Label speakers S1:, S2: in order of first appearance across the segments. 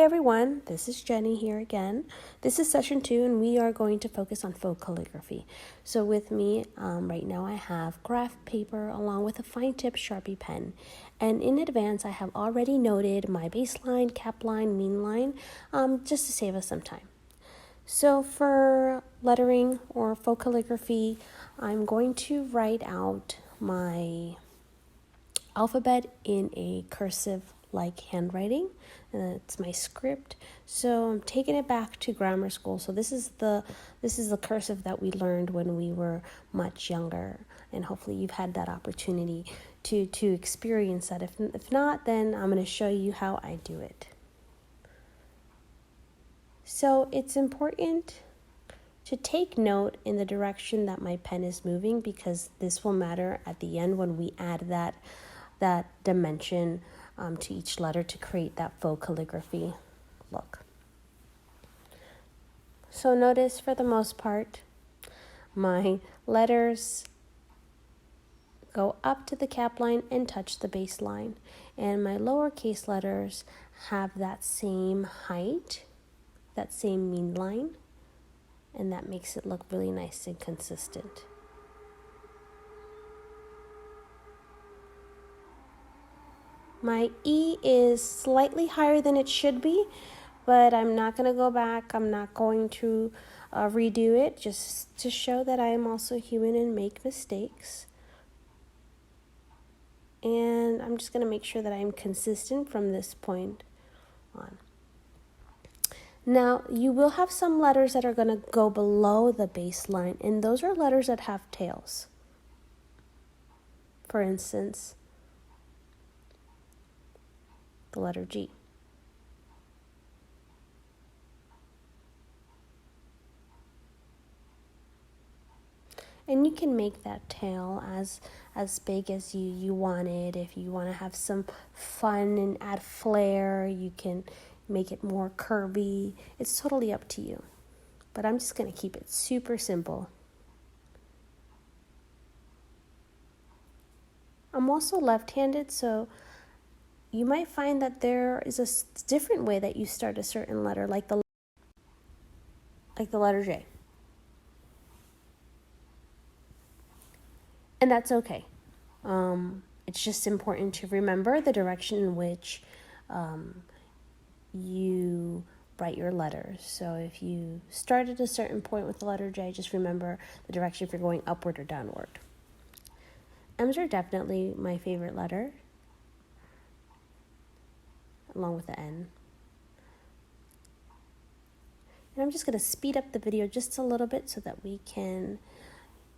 S1: Hey everyone, this is Jenny here again. This is session 2 and we are going to focus on faux calligraphy. So with me right now I have graph paper along with a fine tip Sharpie pen. And in advance I have already noted my baseline, cap line, mean line, just to save us some time. So for lettering or faux calligraphy, I'm going to write out my alphabet in a cursive like handwriting. It's my script. So I'm taking it back to grammar school. So this is the cursive that we learned when we were much younger, and hopefully you've had that opportunity to experience that. If not, then I'm going to show you how I do it. So it's important to take note in the direction that my pen is moving, because this will matter at the end when we add that dimension to each letter to create that faux calligraphy look. So notice for the most part, my letters go up to the cap line and touch the base line. And my lowercase letters have that same height, that same mean line, and that makes it look really nice and consistent. My E is slightly higher than it should be, but I'm not going to go back. I'm not going to redo it, just to show that I am also human and make mistakes. And I'm just going to make sure that I'm consistent from this point on. Now, you will have some letters that are going to go below the baseline, and those are letters that have tails. For instance, the letter G. And you can make that tail as big as you want it. If you want to have some fun and add flair, you can make it more curvy. It's totally up to you. But I'm just going to keep it super simple. I'm also left-handed, so you might find that there is a different way that you start a certain letter, like the letter J. And that's okay. It's just important to remember the direction in which you write your letters. So if you start at a certain point with the letter J, just remember the direction if you're going upward or downward. M's are definitely my favorite letter, along with the N. And I'm just going to speed up the video just a little bit so that we can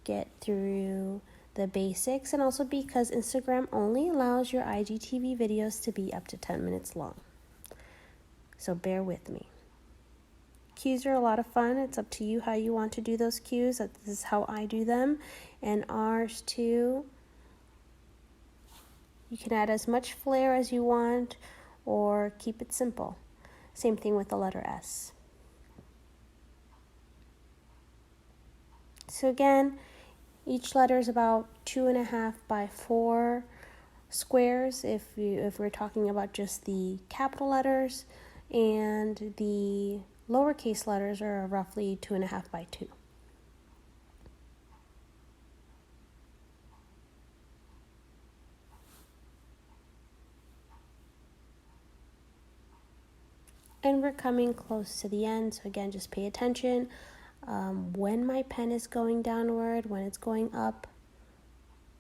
S1: get through the basics, and also because Instagram only allows your IGTV videos to be up to 10 minutes long. So bear with me. Cues are a lot of fun. It's up to you how you want to do those cues. This is how I do them. And R's too. You can add as much flair as you want or keep it simple. Same thing with the letter S. So again, each letter is about 2.5 by 4 squares if we're talking about just the capital letters, and the lowercase letters are roughly 2.5 by 2. And we're coming close to the end, so again, just pay attention. When my pen is going downward, when it's going up,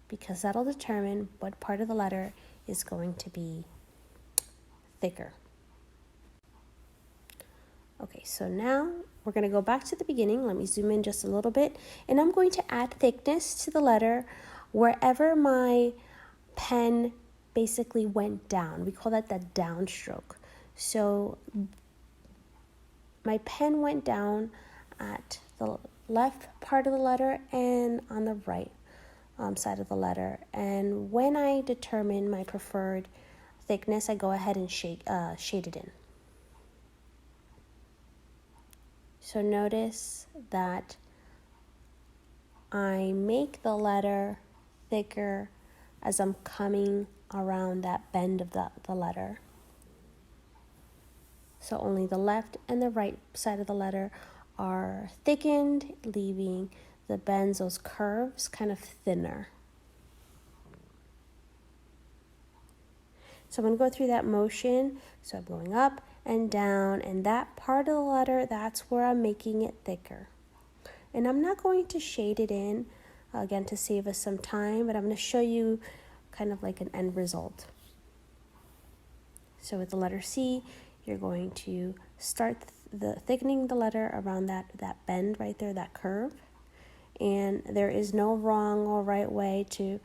S1: because that'll determine what part of the letter is going to be thicker. Okay, so now we're going to go back to the beginning. Let me zoom in just a little bit, and I'm going to add thickness to the letter wherever my pen basically went down. We call that the downstroke. So my pen went down at the left part of the letter and on the right side of the letter. And when I determine my preferred thickness, I go ahead and shade it in. So notice that I make the letter thicker as I'm coming around that bend of the letter. So only the left and the right side of the letter are thickened, leaving the bends, those curves, kind of thinner. So I'm going to go through that motion. So I'm going up and down, and that part of the letter, that's where I'm making it thicker. And I'm not going to shade it in, again, to save us some time, but I'm going to show you kind of like an end result. So with the letter C, you're going to start thickening the letter around that bend right there, that curve. And there is no wrong or right way to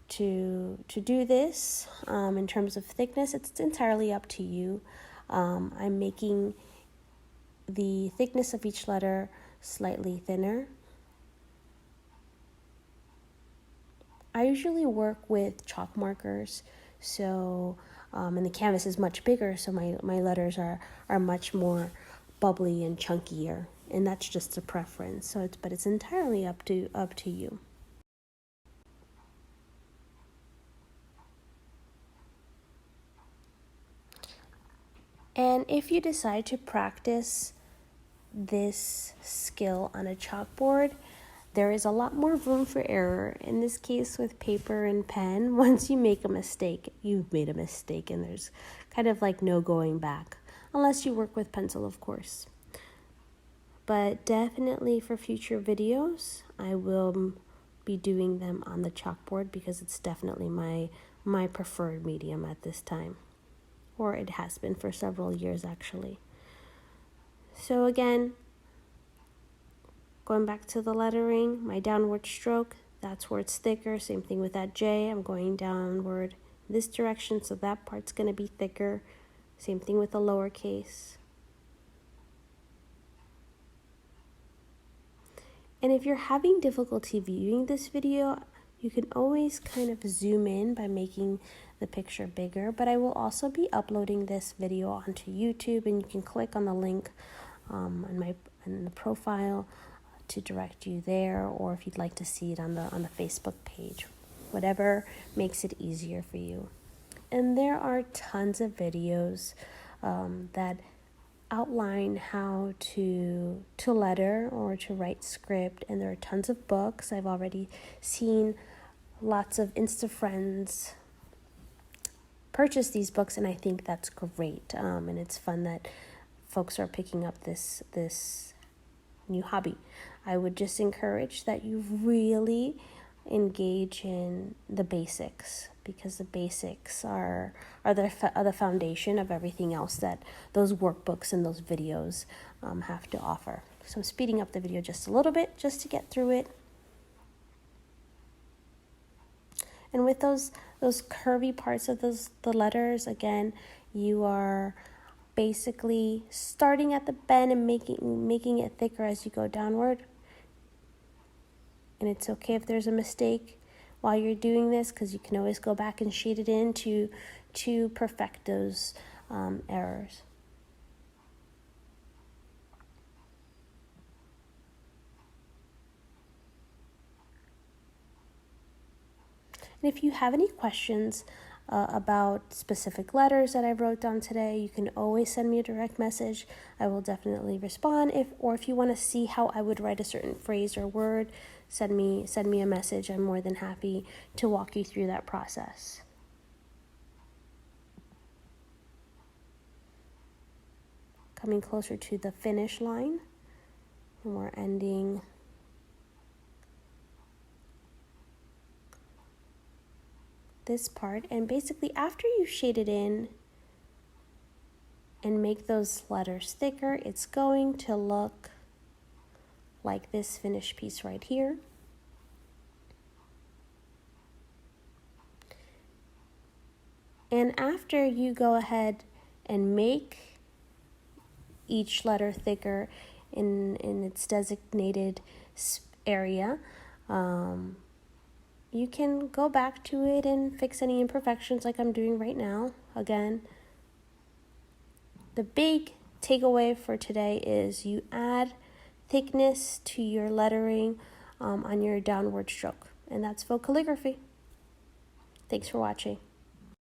S1: do this in terms of thickness. It's entirely up to you. I'm making the thickness of each letter slightly thinner. I usually work with chalk markers, so and the canvas is much bigger, so my letters are much more bubbly and chunkier, and that's just a preference. So it's entirely up to you. And if you decide to practice this skill on a chalkboard, there is a lot more room for error. In this case, with paper and pen, once you make a mistake, you've made a mistake, and there's kind of like no going back, unless you work with pencil, of course. But definitely for future videos, I will be doing them on the chalkboard because it's definitely my preferred medium at this time. Or it has been for several years, actually. So again, going back to the lettering, my downward stroke, that's where it's thicker. Same thing with that J. I'm going downward this direction, so that part's going to be thicker. Same thing with the lowercase. And if you're having difficulty viewing this video, you can always kind of zoom in by making the picture bigger, but I will also be uploading this video onto YouTube, and you can click on the link in the profile to direct you there, or if you'd like to see it on the Facebook page, whatever makes it easier for you. And there are tons of videos that outline how to letter or to write script, and there are tons of books. I've already seen lots of Insta friends purchase these books, and I think that's great. And it's fun that folks are picking up this new hobby. I would just encourage that you really engage in the basics, because the basics are the foundation of everything else that those workbooks and those videos have to offer. So I'm speeding up the video just a little bit just to get through it. And with those curvy parts of the letters, again, you are basically starting at the bend and making it thicker as you go downward. And it's okay if there's a mistake while you're doing this, because you can always go back and shade it in to perfect those errors. And if you have any questions about specific letters that I wrote down today, you can always send me a direct message. I will definitely respond. If you want to see how I would write a certain phrase or word, send me a message. I'm more than happy to walk you through that process. Coming closer to the finish line, and we're ending this part. And basically, after you shade it in and make those letters thicker, it's going to look like this finished piece right here. And after you go ahead and make each letter thicker in its designated area, you can go back to it and fix any imperfections like I'm doing right now. Again, the big takeaway for today is you add thickness to your lettering on your downward stroke, and that's faux calligraphy. Thanks for watching.